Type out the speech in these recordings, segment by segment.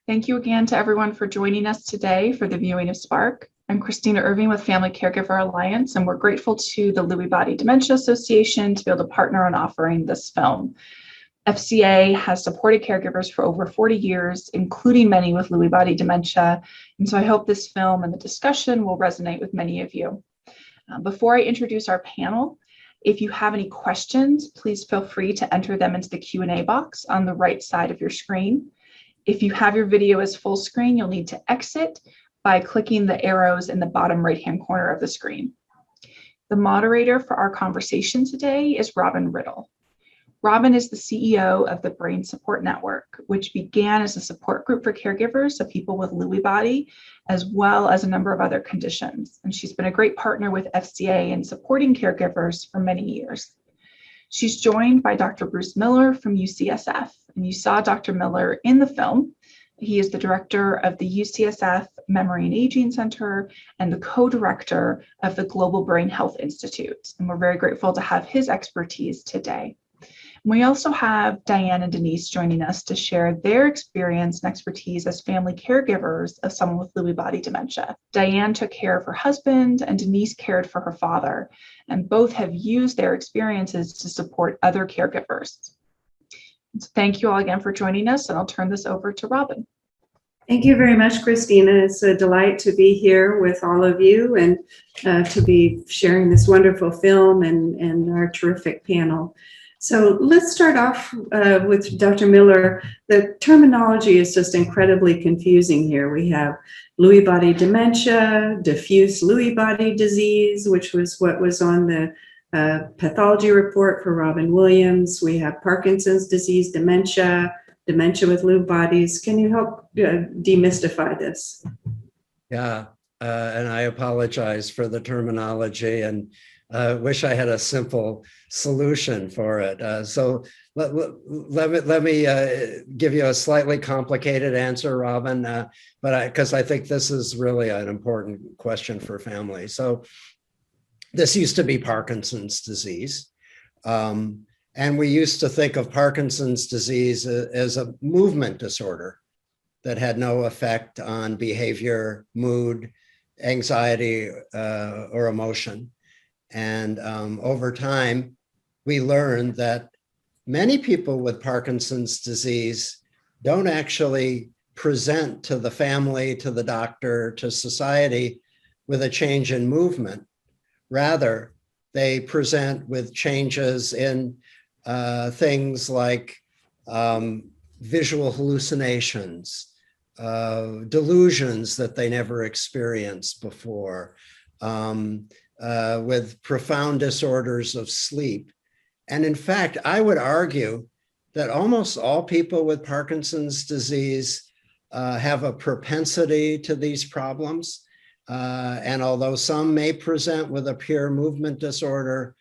Thank you again to everyone for joining us today for the viewing of Spark. I'm Christina Irving with Family Caregiver Alliance, and we're grateful to the Lewy Body Dementia Association to be able to partner on offering this film. FCA has supported caregivers for over 40 years, including many with Lewy body dementia. And so I hope this film and the discussion will resonate with many of you. Before I introduce our panel, if you have any questions, please feel free to enter them into the Q&A box on the right side of your screen. If you have your video as full screen, you'll need to exit by clicking the arrows in the bottom right-hand corner of the screen. The moderator for our conversation today is Robin Riddle. Robin is the CEO of the Brain Support Network, which began as a support group for caregivers of people with Lewy body, as well as a number of other conditions. And she's been a great partner with FCA in supporting caregivers for many years. She's joined by Dr. Bruce Miller from UCSF, and you saw Dr. Miller in the film. He is the director of the UCSF Memory and Aging Center and the co-director of the Global Brain Health Institute. And we're very grateful to have his expertise today. We also have Diane and Denise joining us to share their experience and expertise as family caregivers of someone with Lewy body dementia. Diane took care of her husband and Denise cared for her father, and both have used their experiences to support other caregivers. So thank you all again for joining us, and I'll turn this over to Robin. Thank you very much, Christina. It's a delight to be here with all of you and to be sharing this wonderful film and our terrific panel. So let's start off with Dr. Miller. The terminology is just incredibly confusing here. We have Lewy body dementia, diffuse Lewy body disease, which was what was on the pathology report for Robin Williams. We have Parkinson's disease, dementia with Lewy bodies. Can you help demystify this? Yeah, and I apologize for the terminology and wish I had a simple solution for it. So let me give you a slightly complicated answer, Robin, because I think this is really an important question for families. So this used to be Parkinson's disease. And we used to think of Parkinson's disease as a movement disorder that had no effect on behavior, mood, anxiety, or emotion. And over time, we learned that many people with Parkinson's disease don't actually present to the family, to the doctor, to society with a change in movement. Rather, they present with changes in things like visual hallucinations, delusions that they never experienced before, with profound disorders of sleep. And in fact, I would argue that almost all people with Parkinson's disease have a propensity to these problems. And although some may present with a pure movement disorder,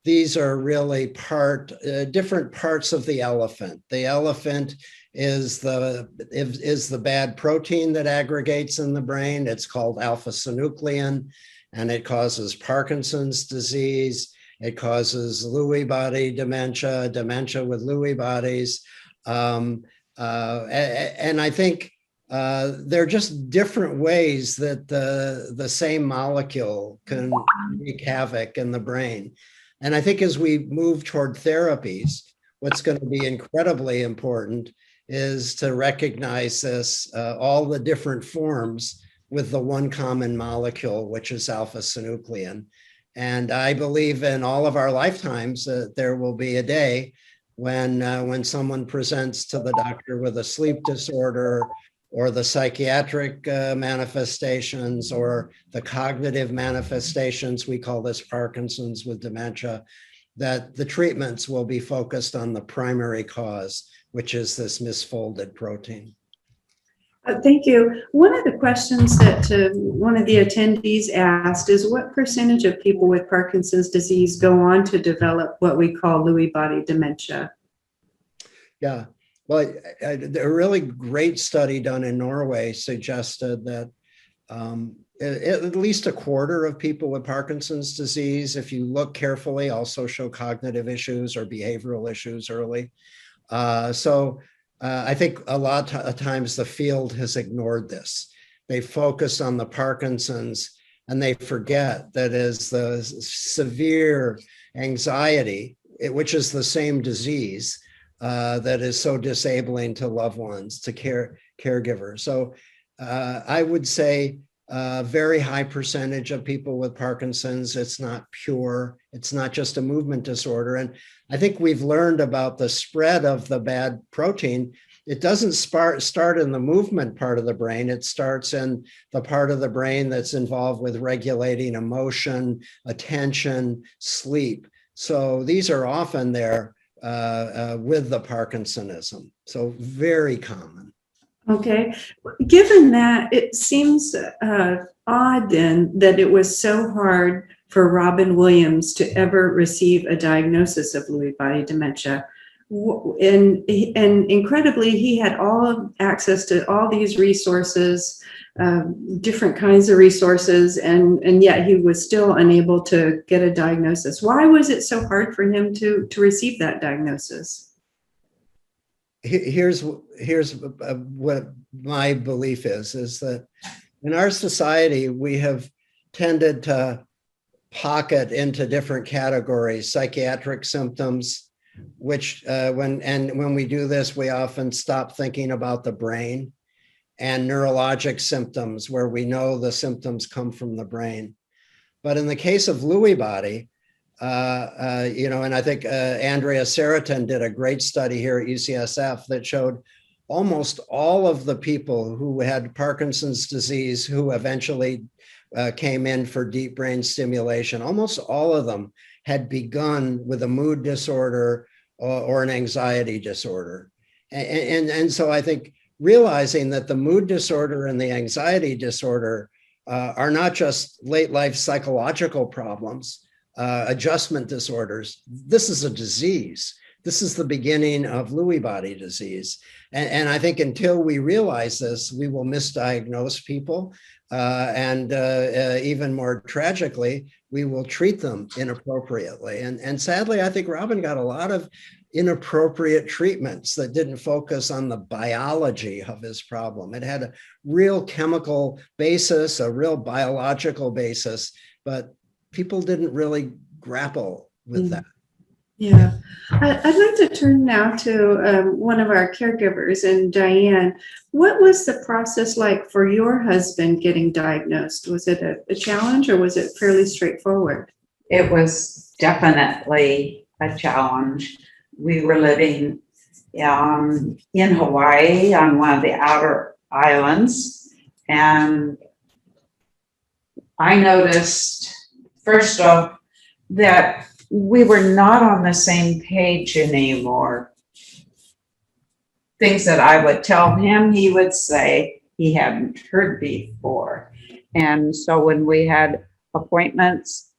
these are really different parts of the elephant. The elephant is the bad protein that aggregates in the brain. It's called alpha-synuclein, and it causes Parkinson's disease. It causes Lewy body dementia, dementia with Lewy bodies. And I think they're just different ways that the same molecule can wreak havoc in the brain. And I think as we move toward therapies, what's going to be incredibly important is to recognize this, all the different forms with the one common molecule, which is alpha-synuclein. And I believe in all of our lifetimes that there will be a day when someone presents to the doctor with a sleep disorder or the psychiatric manifestations or the cognitive manifestations, we call this Parkinson's with dementia, that the treatments will be focused on the primary cause, which is this misfolded protein. Thank you. One of the questions that one of the attendees asked is what percentage of people with Parkinson's disease go on to develop what we call Lewy body dementia? Yeah, well, a really great study done in Norway suggested that at least a quarter of people with Parkinson's disease, if you look carefully, also show cognitive issues or behavioral issues early. I think a lot of times the field has ignored this. They focus on the Parkinson's and they forget that is the severe anxiety, which is the same disease that is so disabling to loved ones, to caregivers. So I would say a very high percentage of people with Parkinson's, it's not pure, it's not just a movement disorder. And I think we've learned about the spread of the bad protein. It doesn't start in the movement part of the brain. It starts in the part of the brain that's involved with regulating emotion, attention, sleep. So these are often there with the Parkinsonism. So very common. Okay. Given that, it seems odd then that it was so hard for Robin Williams to ever receive a diagnosis of Lewy body dementia. And incredibly, he had all access to all these resources, different kinds of resources, and yet he was still unable to get a diagnosis. Why was it so hard for him to receive that diagnosis? Here's what my belief is that in our society, we have tended to pocket into different categories, psychiatric symptoms, which when we do this, we often stop thinking about the brain, and neurologic symptoms where we know the symptoms come from the brain. But in the case of Lewy body, and I think Andrea Saraton did a great study here at UCSF that showed almost all of the people who had Parkinson's disease who eventually came in for deep brain stimulation, almost all of them had begun with a mood disorder or an anxiety disorder. And so I think realizing that the mood disorder and the anxiety disorder are not just late life psychological problems, adjustment disorders. This is a disease. This is the beginning of Lewy body disease. And I think until we realize this, we will misdiagnose people. And even more tragically, we will treat them inappropriately. And sadly, I think Robin got a lot of inappropriate treatments that didn't focus on the biology of his problem. It had a real chemical basis, a real biological basis, but people didn't really grapple with that. Yeah, I'd like to turn now to one of our caregivers, and Diane. What was the process like for your husband getting diagnosed? Was it a challenge, or was it fairly straightforward? It was definitely a challenge. We were living in Hawaii on one of the outer islands, and I noticed, first off, that we were not on the same page anymore. Things that I would tell him, he would say he hadn't heard before. And so when we had appointments,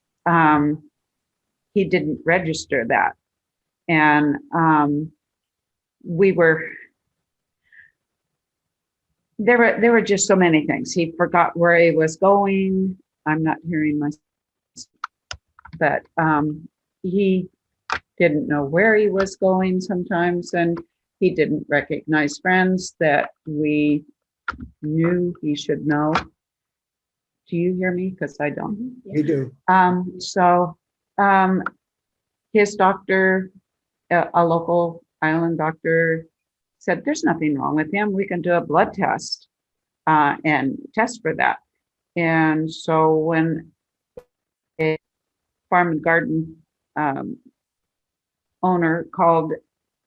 he didn't register that. And there were just so many things. He forgot where he was going. I'm not hearing myself, but he didn't know where he was going sometimes, and he didn't recognize friends that we knew he should know. Do you hear me? Because I don't. You do. So his doctor, a local island doctor, said there's nothing wrong with him. We can do a blood test and test for that. And so when a farm and garden owner called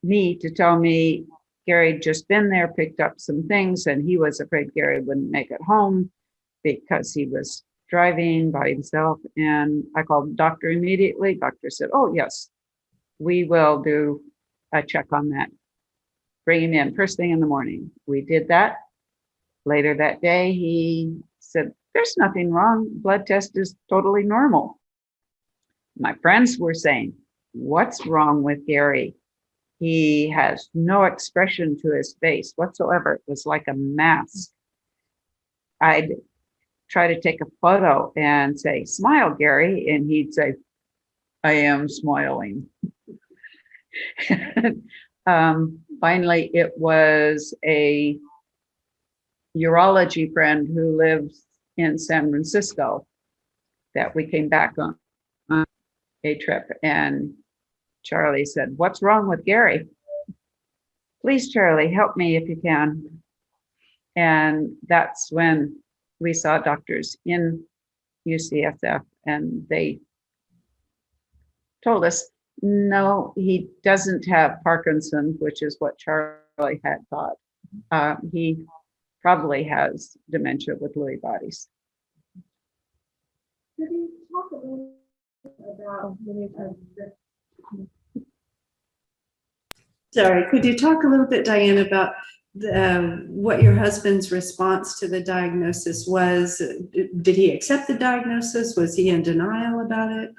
me to tell me Gary had just been there, picked up some things, and he was afraid Gary wouldn't make it home because he was driving by himself. And I called the doctor immediately. Doctor said, oh, yes, we will do a check on that. Bring him in first thing in the morning. We did that. Later that day, he said, there's nothing wrong. Blood test is totally normal. My friends were saying, what's wrong with Gary? He has no expression to his face whatsoever. It was like a mask. I'd try to take a photo and say, smile, Gary. And he'd say, I am smiling. finally, it was a urology friend who lives in San Francisco that we came back on a trip, and Charlie said, "What's wrong with Gary? Please, Charlie, help me if you can." And that's when we saw doctors in UCSF, and they told us, no, he doesn't have Parkinson's, which is what Charlie had thought. He probably has dementia with Lewy bodies. Could you talk a little about could you talk a little bit, Diane, about what your husband's response to the diagnosis was? Did he accept the diagnosis? Was he in denial about it?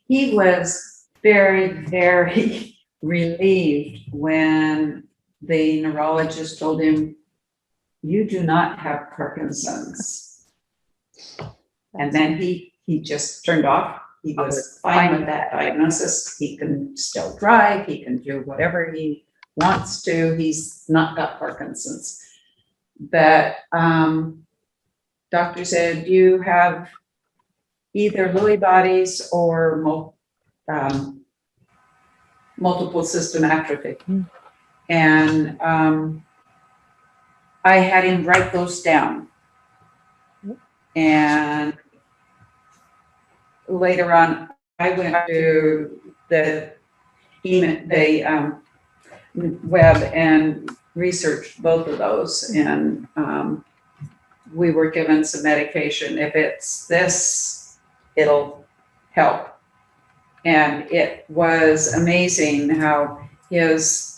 He was very, very relieved when the neurologist told him, "You do not have Parkinson's." And then he just turned off. He was fine with that diagnosis. He can still drive. He can do whatever he wants to. He's not got Parkinson's. But doctor said, "You have either Lewy bodies or multiple system atrophy." And I had him write those down. And later on, I went to the web and researched both of those. And we were given some medication. If it's this, it'll help. And it was amazing how his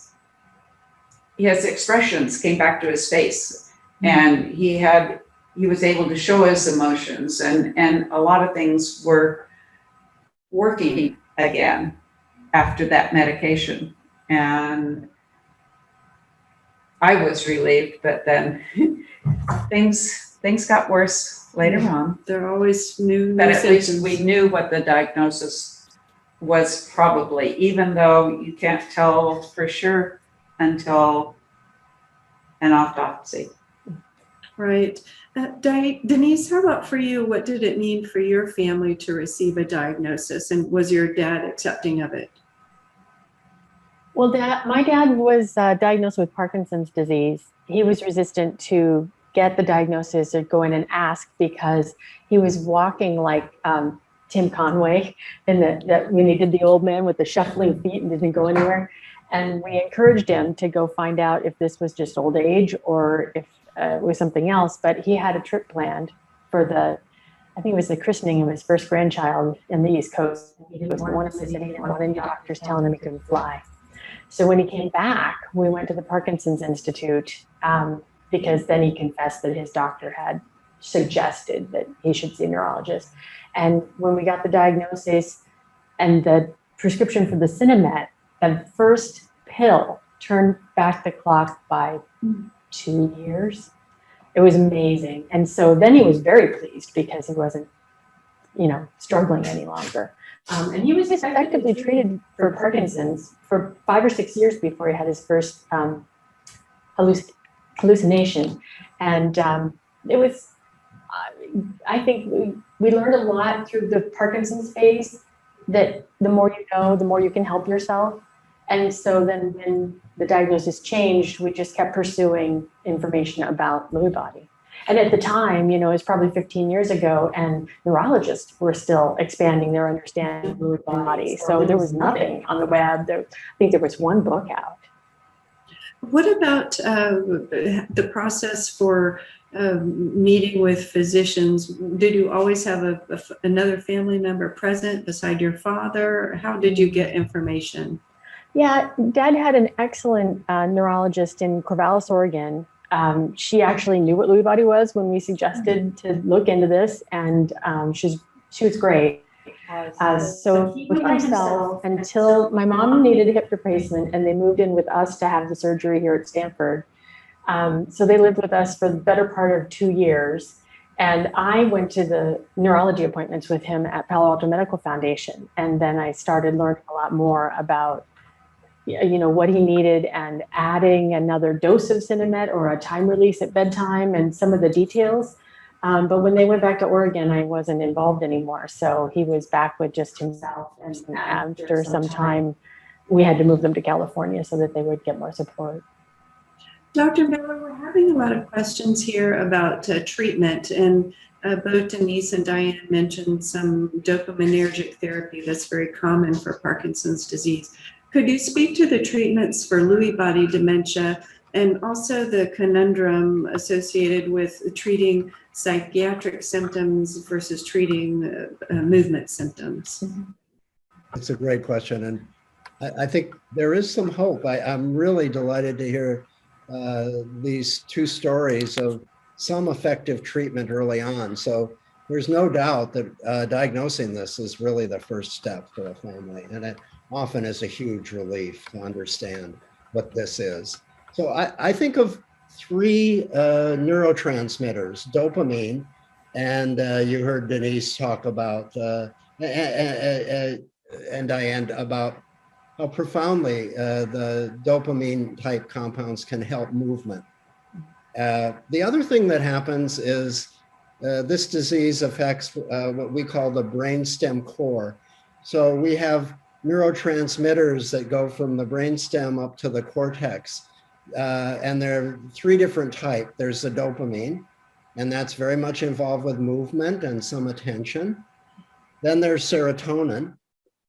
expressions came back to his face, and he was able to show his emotions, and a lot of things were working again after that medication. And I was relieved, but then things got worse later on. There are always new But at symptoms. least we knew what the diagnosis was probably, even though you can't tell for sure until an autopsy. Right. Denise, how about for you? What did it mean for your family to receive a diagnosis, and was your dad accepting of it? Well, my dad was diagnosed with Parkinson's disease. He was resistant to get the diagnosis or go in and ask, because he was walking like Tim Conway that when he did the old man with the shuffling feet and didn't go anywhere. And we encouraged him to go find out if this was just old age or if it was something else. But he had a trip planned for I think it was the christening of his first grandchild in the East Coast. He was one of the city, and one of the doctors telling him he couldn't fly. So when he came back, we went to the Parkinson's Institute because then he confessed that his doctor had suggested that he should see a neurologist. And when we got the diagnosis and the prescription for the Cinemet, the first pill turned back the clock by 2 years. It was amazing. And so then he was very pleased because he wasn't, struggling any longer. And he was effectively treated for Parkinson's for 5 or 6 years before he had his first hallucination. And it was, I think we learned a lot through the Parkinson's phase, that the more you know, the more you can help yourself. And so then when the diagnosis changed, we just kept pursuing information about Lewy body. And at the time, it was probably 15 years ago, and neurologists were still expanding their understanding of Lewy body. So there was nothing on the web. I think there was one book out. What about the process for meeting with physicians? Did you always have another family member present beside your father? How did you get information? Yeah, Dad had an excellent neurologist in Corvallis, Oregon. She actually knew what Lewy body was when we suggested to look into this, and she was great. So he put himself until my mom needed a hip replacement, and they moved in with us to have the surgery here at Stanford. So they lived with us for the better part of 2 years. And I went to the neurology appointments with him at Palo Alto Medical Foundation. And then I started learning a lot more about what he needed and adding another dose of Cinemet or a time release at bedtime and some of the details. But when they went back to Oregon, I wasn't involved anymore. So he was back with just himself. And after some time, we had to move them to California so that they would get more support. Dr. Miller, we're having a lot of questions here about treatment, and both Denise and Diane mentioned some dopaminergic therapy that's very common for Parkinson's disease. Could you speak to the treatments for Lewy body dementia and also the conundrum associated with treating psychiatric symptoms versus treating movement symptoms? It's a great question. And I think there is some hope. I'm really delighted to hear these two stories of some effective treatment early on. So there's no doubt that diagnosing this is really the first step for a family. And it often is a huge relief to understand what this is. So I think of three neurotransmitters: dopamine, and you heard Denise talk about, and Diane, about how profoundly the dopamine type compounds can help movement. The other thing that happens is this disease affects what we call the brainstem core. So we have neurotransmitters that go from the brainstem up to the cortex. And there are three different types. There's the dopamine, and that's very much involved with movement and some attention. Then there's serotonin.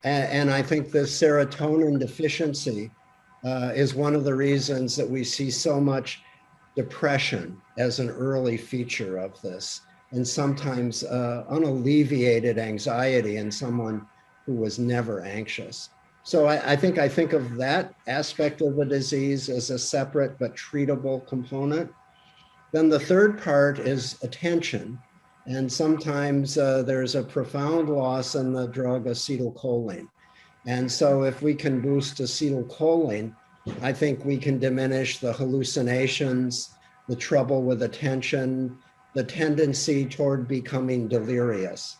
And I think the serotonin deficiency is one of the reasons that we see so much depression as an early feature of this, and sometimes unalleviated anxiety in someone who was never anxious. So I think of that aspect of the disease as a separate but treatable component. Then the third part is attention. And sometimes there's a profound loss in the drug acetylcholine. And so if we can boost acetylcholine, I think we can diminish the hallucinations, the trouble with attention, the tendency toward becoming delirious.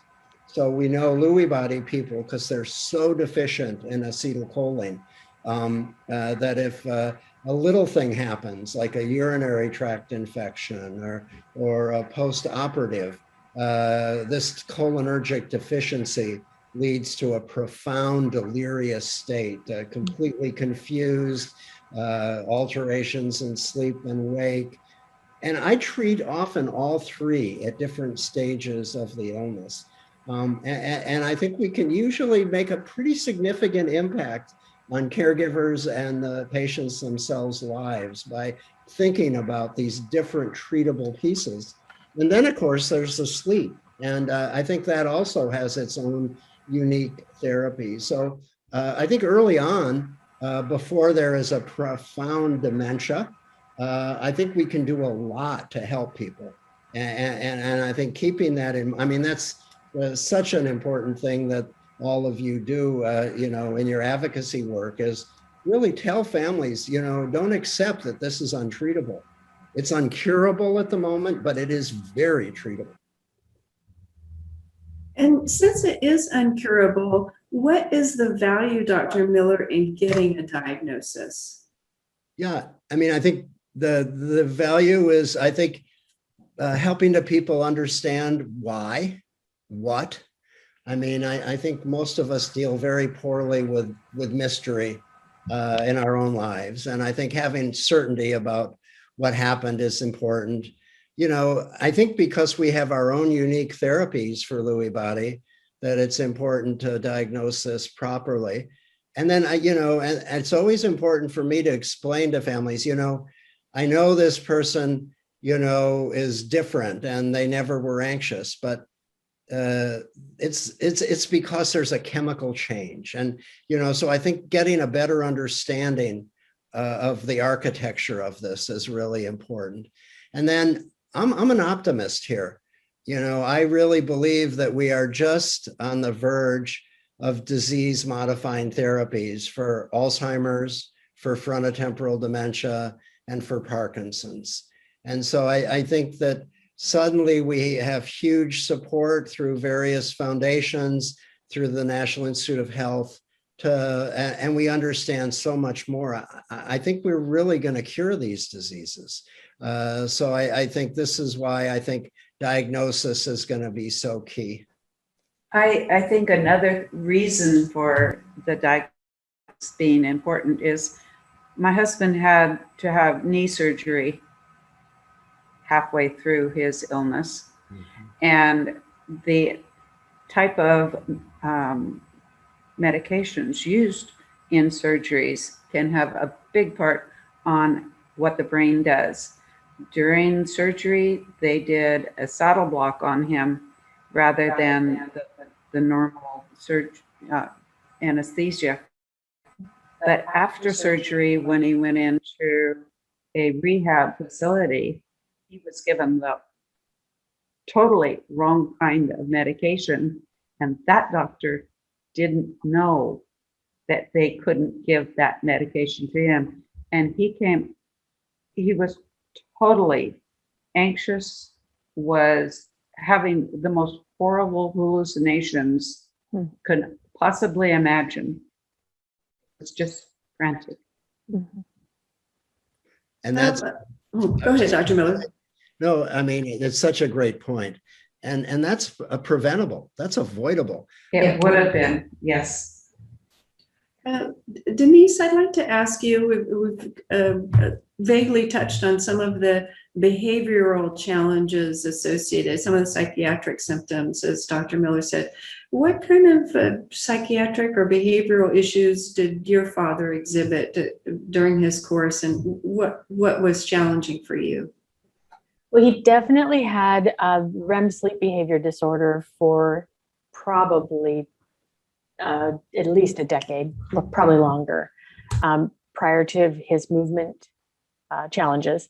So we know Lewy body people, because they're so deficient in acetylcholine, that if a little thing happens, like a urinary tract infection or a post-operative, this cholinergic deficiency leads to a profound delirious state, completely confused, alterations in sleep and wake. And I treat often all three at different stages of the illness. And I think we can usually make a pretty significant impact on caregivers and the patients themselves' lives by thinking about these different treatable pieces. And then, of course, there's the sleep. And I think that also has its own unique therapy. So I think early on, before there is a profound dementia, I think we can do a lot to help people. And I think keeping that in, I mean, that's such an important thing that all of you do, in your advocacy work, is really tell families, don't accept that this is untreatable. It's uncurable at the moment, but it is very treatable. And since it is uncurable, what is the value, Dr. Miller, in getting a diagnosis? Yeah, I mean, I think the value is, I think, helping the people understand why, what. I mean, I think most of us deal very poorly with mystery in our own lives. And I think having certainty about what happened is important. I think because we have our own unique therapies for Lewy body, that it's important to diagnose this properly. And then, and it's always important for me to explain to families, I know this person, is different and they never were anxious, but it's because there's a chemical change. And, so I think getting a better understanding of the architecture of this is really important. And then I'm an optimist here. I really believe that we are just on the verge of disease modifying therapies for Alzheimer's, for frontotemporal dementia, and for Parkinson's. And so I think that suddenly we have huge support through various foundations, through the National Institute of Health, and we understand so much more. I think we're really going to cure these diseases. So I think this is why I think diagnosis is going to be so key. I think another reason for the diagnosis being important is my husband had to have knee surgery halfway through his illness. Mm-hmm. And the type of medications used in surgeries can have a big part on what the brain does. During surgery, they did a saddle block on him rather than the normal anesthesia. But after surgery, when he went into a rehab facility, he was given the totally wrong kind of medication. And that doctor didn't know that they couldn't give that medication to him. And he was totally anxious, was having the most horrible hallucinations could possibly imagine. It's just frantic. Mm-hmm. And that's go ahead, Dr. Miller. No, I mean, it's such a great point. And that's preventable. That's avoidable. It would have been, yes. Denise, I'd like to ask you, we've vaguely touched on some of the behavioral challenges associated, some of the psychiatric symptoms, as Dr. Miller said. What kind of psychiatric or behavioral issues did your father exhibit during his course, and what was challenging for you? Well, he definitely had a REM sleep behavior disorder for probably at least a decade, probably longer, prior to his movement challenges,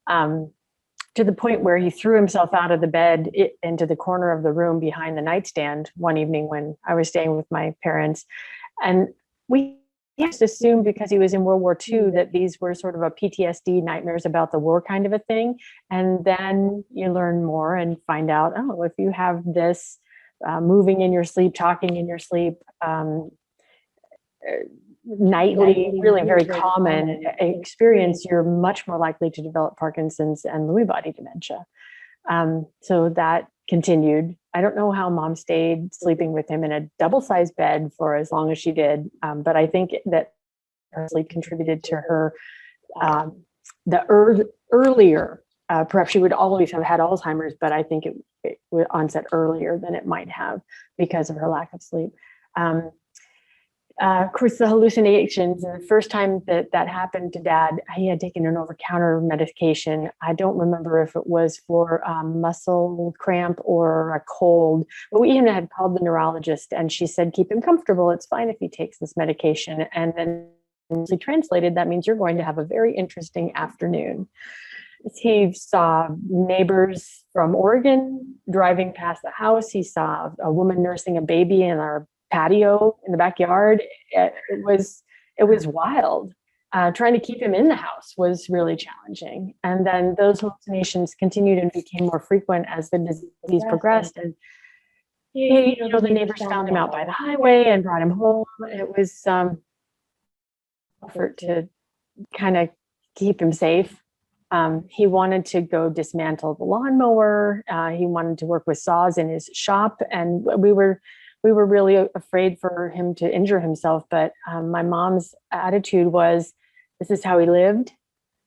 to the point where he threw himself out of the bed into the corner of the room behind the nightstand one evening when I was staying with my parents. And we just assumed, because he was in World War II, that these were sort of a PTSD, nightmares about the war kind of a thing. And then you learn more and find out, oh, if you have this moving in your sleep, talking in your sleep, nightly, really very common experience, you're much more likely to develop Parkinson's and Lewy body dementia. So that continued. I don't know how Mom stayed sleeping with him in a double-sized bed for as long as she did, but I think that her sleep contributed to her earlier. Perhaps she would always have had Alzheimer's, but I think it would onset earlier than it might have because of her lack of sleep. Of course, the hallucinations, and the first time that happened to Dad, he had taken an over-the-counter medication. I don't remember if it was for muscle cramp or a cold, but we even had called the neurologist, and she said, keep him comfortable. It's fine if he takes this medication. And then translated, that means you're going to have a very interesting afternoon. He saw neighbors from Oregon driving past the house. He saw a woman nursing a baby in our patio in the backyard. It was wild. Trying to keep him in the house was really challenging. And then those hallucinations continued and became more frequent as the disease progressed. And the neighbors found him out by the highway and brought him home. It was effort to kind of keep him safe. He wanted to go dismantle the lawnmower. He wanted to work with saws in his shop, and we were really afraid for him to injure himself. But my mom's attitude was, this is how he lived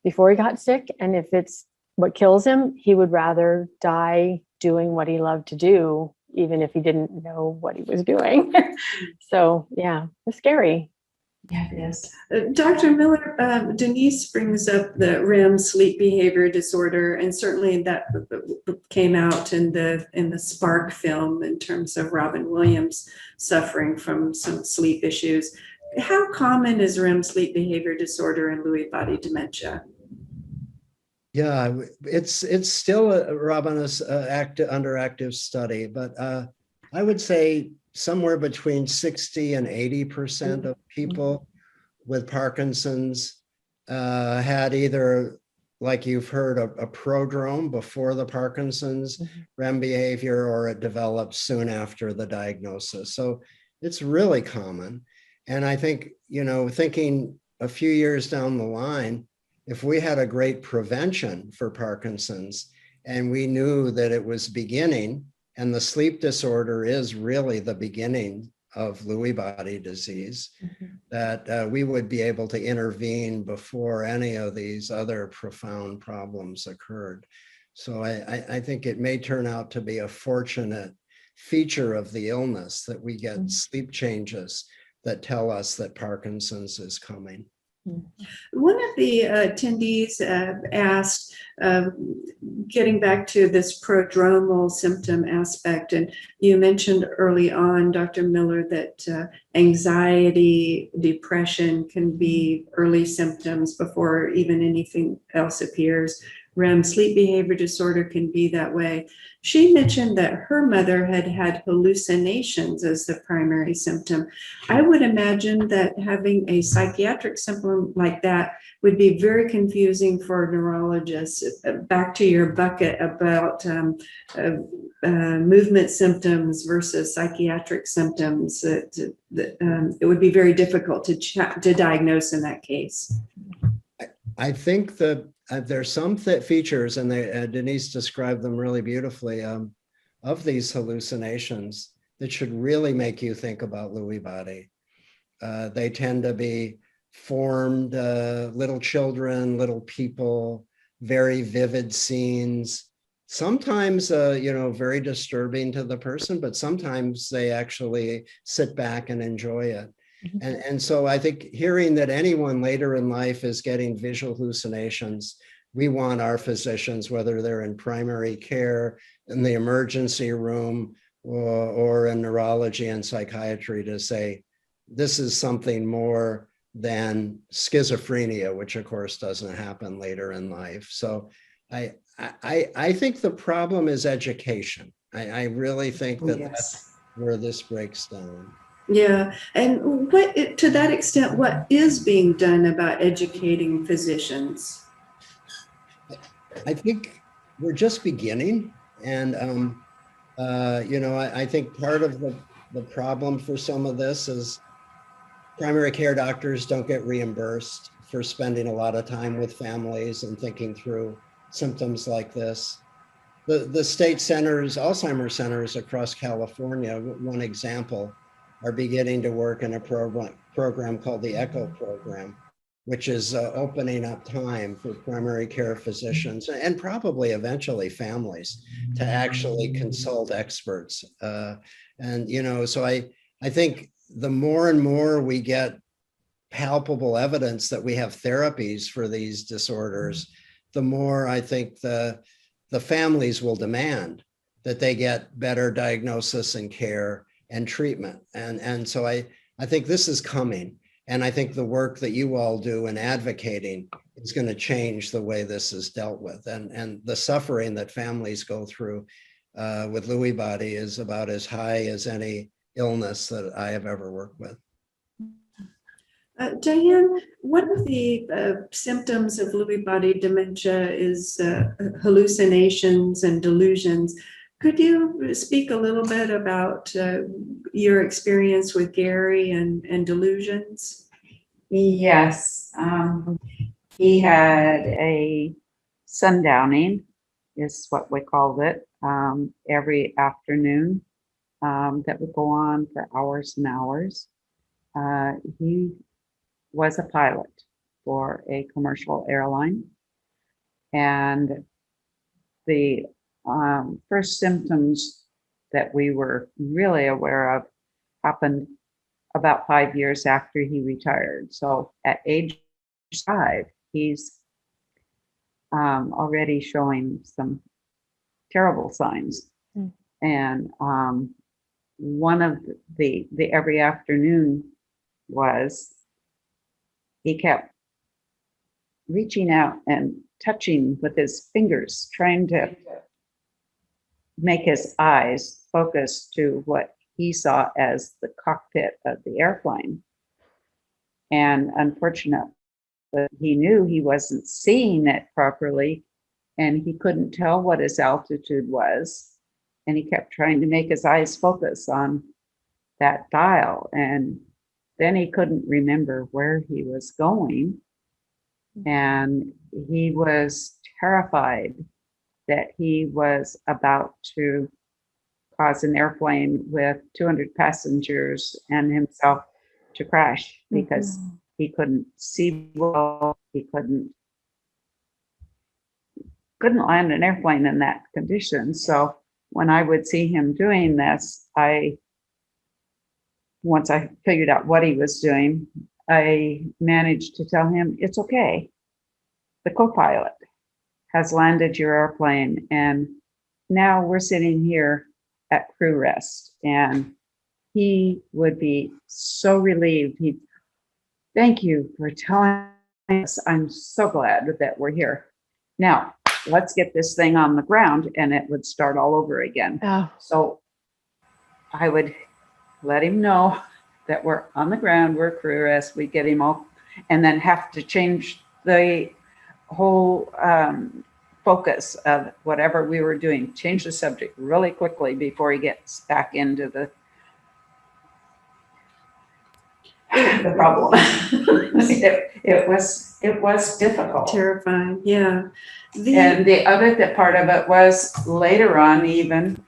before he got sick. And if it's what kills him, he would rather die doing what he loved to do, even if he didn't know what he was doing. So yeah, it's scary. Yeah, it is. Dr. Miller, Denise brings up the REM sleep behavior disorder, and certainly that came out in the Spark film in terms of Robin Williams suffering from some sleep issues. How common is REM sleep behavior disorder and Lewy body dementia? Yeah, it's still Robin is under active study, but I would say somewhere between 60 and 80% of people with Parkinson's had either, like you've heard, a prodrome before the Parkinson's REM behavior, or it developed soon after the diagnosis. So it's really common. And I think, thinking a few years down the line, if we had a great prevention for Parkinson's and we knew that it was beginning, and the sleep disorder is really the beginning of Lewy body disease, that we would be able to intervene before any of these other profound problems occurred. So I think it may turn out to be a fortunate feature of the illness that we get sleep changes that tell us that Parkinson's is coming. One of the attendees asked, getting back to this prodromal symptom aspect, and you mentioned early on, Dr. Miller, that anxiety, depression can be early symptoms before even anything else appears. REM sleep behavior disorder can be that way. She mentioned that her mother had had hallucinations as the primary symptom. I would imagine that having a psychiatric symptom like that would be very confusing for neurologists. Back to your bucket about movement symptoms versus psychiatric symptoms, it would be very difficult to diagnose in that case. I think that there's some features, and Denise described them really beautifully, of these hallucinations that should really make you think about Lewy body. They tend to be formed, little children, little people, very vivid scenes, sometimes, very disturbing to the person, but sometimes they actually sit back and enjoy it. And so I think hearing that anyone later in life is getting visual hallucinations, we want our physicians, whether they're in primary care, in the emergency room, or in neurology and psychiatry, to say, this is something more than schizophrenia, which of course doesn't happen later in life. So I think the problem is education. I really think that that's where this breaks down. Yeah, and to that extent, what is being done about educating physicians? I think we're just beginning, and I think part of the problem for some of this is primary care doctors don't get reimbursed for spending a lot of time with families and thinking through symptoms like this. The state centers, Alzheimer's centers across California, one example, are beginning to work in a program called the ECHO program, which is opening up time for primary care physicians and probably eventually families to actually consult experts. So I think the more and more we get palpable evidence that we have therapies for these disorders, the more I think the families will demand that they get better diagnosis and care and treatment. And so I think this is coming. And I think the work that you all do in advocating is going to change the way this is dealt with. And the suffering that families go through with Lewy body is about as high as any illness that I have ever worked with. Diane, one of the symptoms of Lewy body dementia is hallucinations and delusions. Could you speak a little bit about your experience with Gary and delusions? Yes. He had a sundowning, is what we called it, every afternoon that would go on for hours and hours. He was a pilot for a commercial airline, and the first symptoms that we were really aware of happened about 5 years after he retired. So at age 5, he's already showing some terrible signs. And one of the every afternoon was he kept reaching out and touching with his fingers, trying to make his eyes focus to what he saw as the cockpit of the airplane. And unfortunately, he knew he wasn't seeing it properly, and he couldn't tell what his altitude was. And he kept trying to make his eyes focus on that dial. And then he couldn't remember where he was going. And he was terrified that he was about to cause an airplane with 200 passengers and himself to crash because he couldn't see well, he couldn't land an airplane in that condition. So when I would see him doing this, once I figured out what he was doing, I managed to tell him, it's okay. The co-pilot has landed your airplane, and now we're sitting here at crew rest. And he would be so relieved. Thank you for telling us. I'm so glad that we're here. Now, let's get this thing on the ground, and it would start all over again. Oh. So I would let him know that we're on the ground, we're crew rest, we get him all, and then have to change the whole focus of whatever we were doing, change the subject really quickly before he gets back into the problem. It was difficult. Terrifying, yeah. And the other part of it was later on, even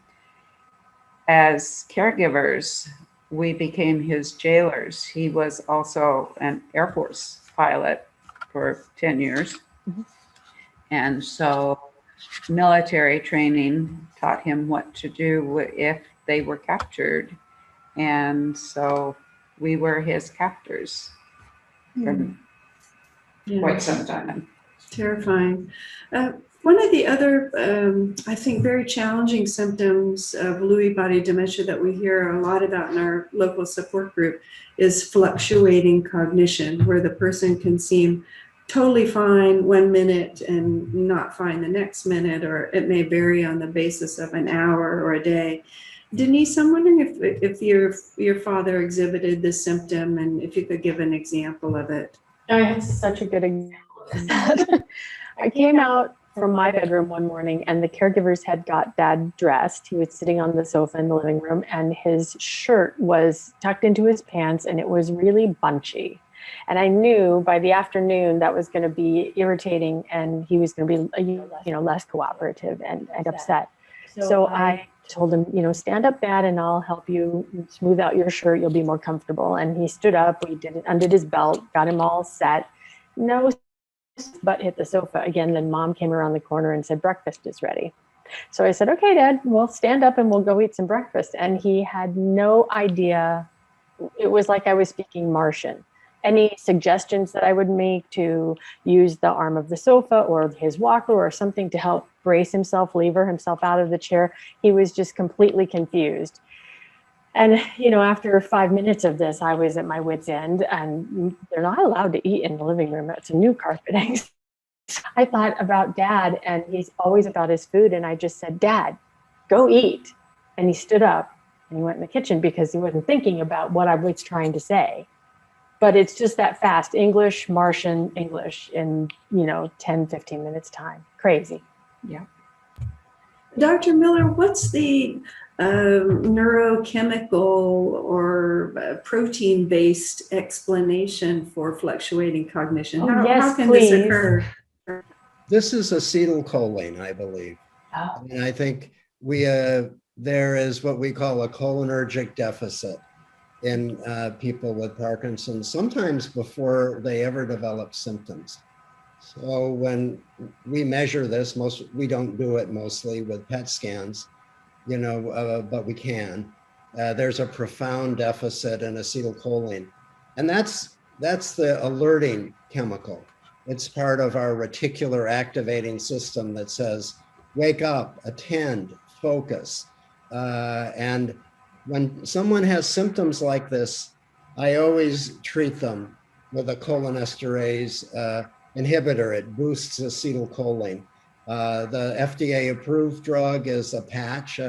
as caregivers, we became his jailers. He was also an Air Force pilot for 10 years. And so military training taught him what to do if they were captured. And so we were his captors for quite some time. Terrifying. One of the other, I think, very challenging symptoms of Lewy body dementia that we hear a lot about in our local support group is fluctuating cognition, where the person can seem totally fine 1 minute and not fine the next minute, or it may vary on the basis of an hour or a day. Denise, I'm wondering if your father exhibited this symptom, and if you could give an example of it. I had such a good example. I came out from my bedroom one morning, and the caregivers had got Dad dressed. He was sitting on the sofa in the living room, and his shirt was tucked into his pants, and it was really bunchy. And I knew by the afternoon that was going to be irritating, and he was going to be, less cooperative and upset. So I told him, stand up, Dad, and I'll help you smooth out your shirt. You'll be more comfortable. And he stood up. We did it, undid his belt, got him all set. No butt hit the sofa again. Then Mom came around the corner and said, breakfast is ready. So I said, okay, Dad, we'll stand up and we'll go eat some breakfast. And he had no idea. It was like I was speaking Martian. Any suggestions that I would make to use the arm of the sofa or his walker or something to help brace himself, lever himself out of the chair, he was just completely confused. And, after 5 minutes of this, I was at my wit's end, and they're not allowed to eat in the living room. It's a new carpeting. I thought about Dad, and he's always about his food. And I just said, Dad, go eat. And he stood up and he went in the kitchen because he wasn't thinking about what I was trying to say. But it's just that fast, English, Martian, English in, 10, 15 minutes time. Crazy. Yeah. Dr. Miller, what's the neurochemical or protein-based explanation for fluctuating cognition? How can this occur? This is acetylcholine, I believe. Oh. And I think there is what we call a cholinergic deficit in people with Parkinson's, sometimes before they ever develop symptoms. So when we measure this, we don't do it mostly with PET scans, but we can. There's a profound deficit in acetylcholine, and that's the alerting chemical. It's part of our reticular activating system that says, wake up, attend, focus. And when someone has symptoms like this, I always treat them with a cholinesterase inhibitor. It boosts acetylcholine. The FDA approved drug is a patch,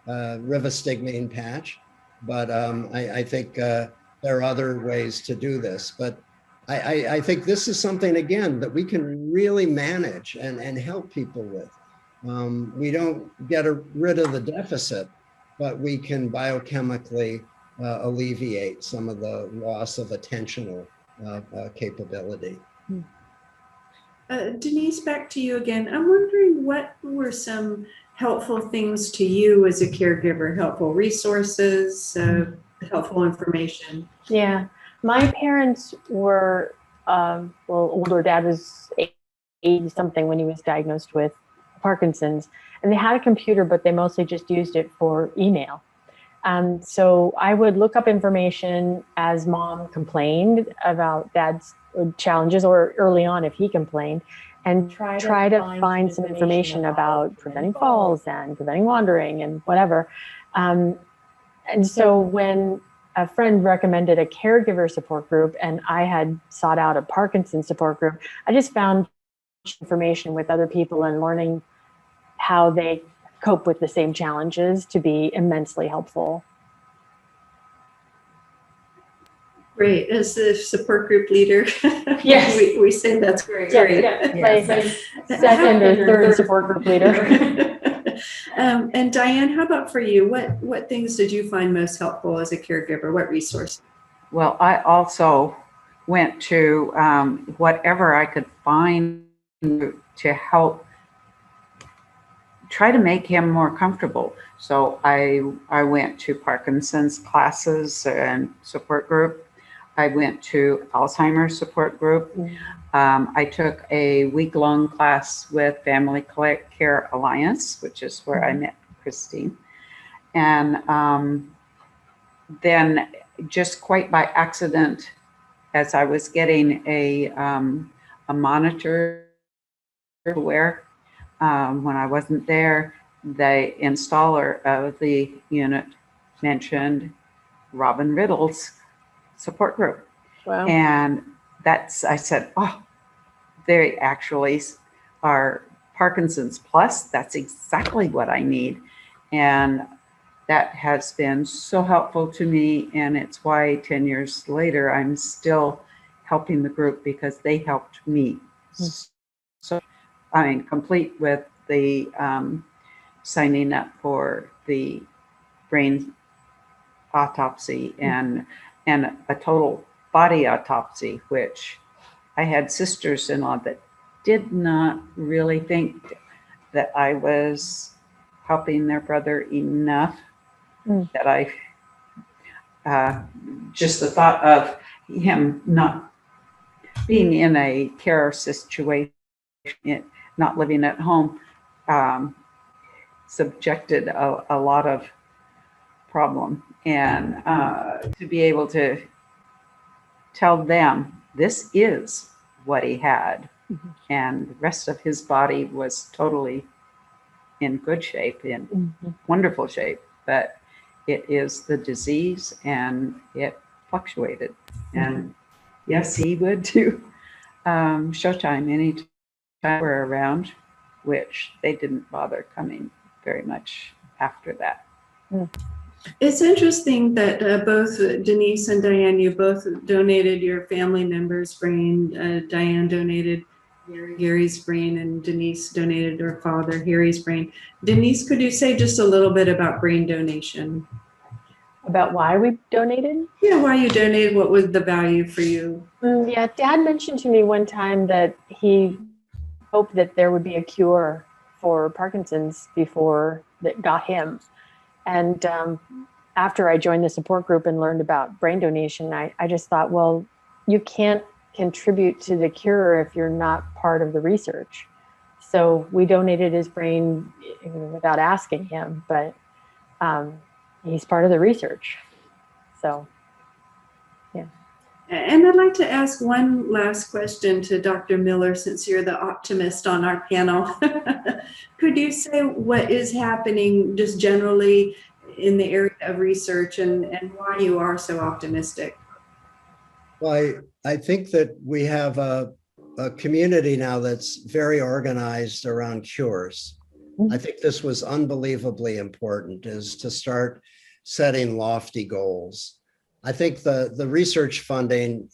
rivastigmine patch, but I think there are other ways to do this. But I think this is something, again, that we can really manage and help people with. We don't get rid of the deficit, but we can biochemically alleviate some of the loss of attentional capability. Denise, back to you again. I'm wondering, what were some helpful things to you as a caregiver, helpful resources, helpful information? Yeah, my parents were, older. Dad was 80 something when he was diagnosed with Parkinson's, and they had a computer, but they mostly just used it for email. So I would look up information as mom complained about dad's challenges, or early on if he complained, and try to find some information about preventing falls and preventing wandering and whatever. And so when a friend recommended a caregiver support group and I had sought out a Parkinson's support group, I just found information with other people and learning how they cope with the same challenges to be immensely helpful. Great. As the support group leader, Yes. we say that's great. Yeah. Yes. Second or third support group leader. And Diane, how about for you? What things did you find most helpful as a caregiver? What resources? Well, I also went to whatever I could find to help try to make him more comfortable. So I went to Parkinson's classes and support group. I went to Alzheimer's support group. I took a week-long class with Family Caregiver Alliance, which is where I met Christine. And then just quite by accident, as I was getting a monitor to wear, when I wasn't there, the installer of the unit mentioned Robin Riddle's support group. Wow. And I said, oh, they actually are Parkinson's Plus. That's exactly what I need. And that has been so helpful to me. And it's why 10 years later, I'm still helping the group, because they helped me. So, I mean, complete with the signing up for the brain autopsy and a total body autopsy, which I had sisters-in-law that did not really think that I was helping their brother enough, that I just the thought of him not being in a care situation, not living at home, subjected a lot of problem. And to be able to tell them this is what he had, and the rest of his body was totally in good shape, in wonderful shape, but it is the disease and it fluctuated. And yes, he would do Showtime anytime we're around, which they didn't bother coming very much after that. It's interesting that both Denise and Diane, you both donated your family member's brain. Diane donated Gary's brain, and Denise donated her father, Harry's brain. Denise, could you say just a little bit about brain donation? About why we donated? Yeah, why you donated, what was the value for you? Yeah, Dad mentioned to me one time that he hoped that there would be a cure for Parkinson's before that got him. And after I joined the support group and learned about brain donation, I just thought, well, you can't contribute to the cure if you're not part of the research. So we donated his brain without asking him, but he's part of the research. So, yeah. And I'd like to ask one last question to Dr. Miller, since you're the optimist on our panel. Could you say what is happening just generally in the area of research, and why you are so optimistic? Well, I think that we have a community now that's very organized around cures. I think this was unbelievably important, is to start setting lofty goals. I think the research funding,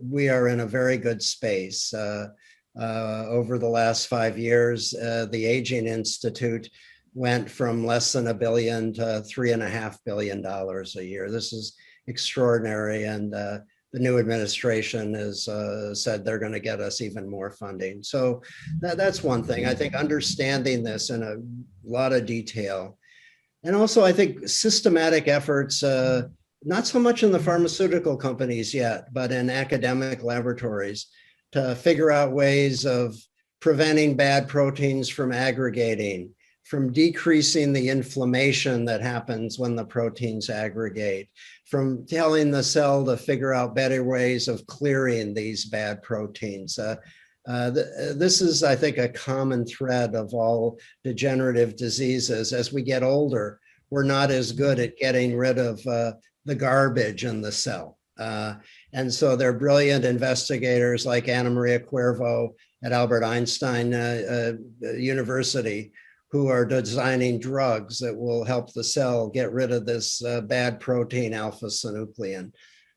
we are in a very good space. Over the last 5 years, the Aging Institute went from less than $1 billion to $3.5 billion a year. This is extraordinary. And the new administration has said they're going to get us even more funding. So that's one thing. I think understanding this in a lot of detail. And also, I think systematic efforts, not so much in the pharmaceutical companies yet, but in academic laboratories to figure out ways of preventing bad proteins from aggregating, from decreasing the inflammation that happens when the proteins aggregate, from telling the cell to figure out better ways of clearing these bad proteins. This is, I think, a common thread of all degenerative diseases. As we get older, we're not as good at getting rid of the garbage in the cell. And so there are brilliant investigators like Anna Maria Cuervo at Albert Einstein University who are designing drugs that will help the cell get rid of this bad protein, alpha-synuclein.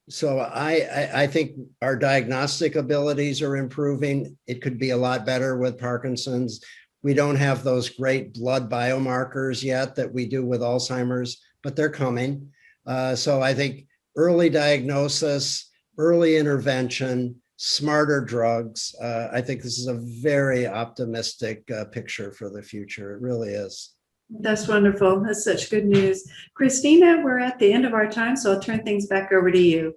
So I think our diagnostic abilities are improving. It could be a lot better with Parkinson's. We don't have those great blood biomarkers yet that we do with Alzheimer's, but they're coming. So I think early diagnosis, early intervention, smarter drugs. I think this is a very optimistic picture for the future. It really is. That's wonderful. That's such good news. Christina, we're at the end of our time, so I'll turn things back over to you.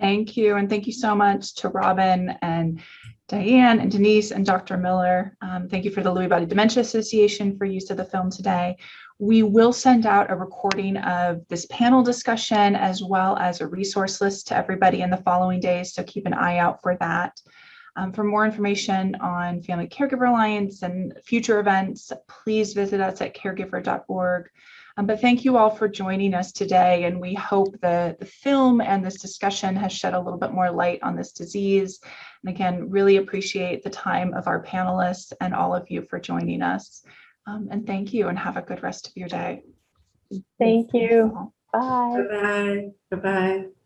Thank you. And thank you so much to Robin and Diane and Denise and Dr. Miller. Thank you for the Lewy Body Dementia Association for use of the film today. We will send out a recording of this panel discussion as well as a resource list to everybody in the following days, so keep an eye out for that. For more information on Family Caregiver Alliance and future events, please visit us at caregiver.org. But thank you all for joining us today, and we hope the film and this discussion has shed a little bit more light on this disease. And again, really appreciate the time of our panelists and all of you for joining us. And thank you, and have a good rest of your day. Thank you. Bye. Bye-bye. Bye-bye.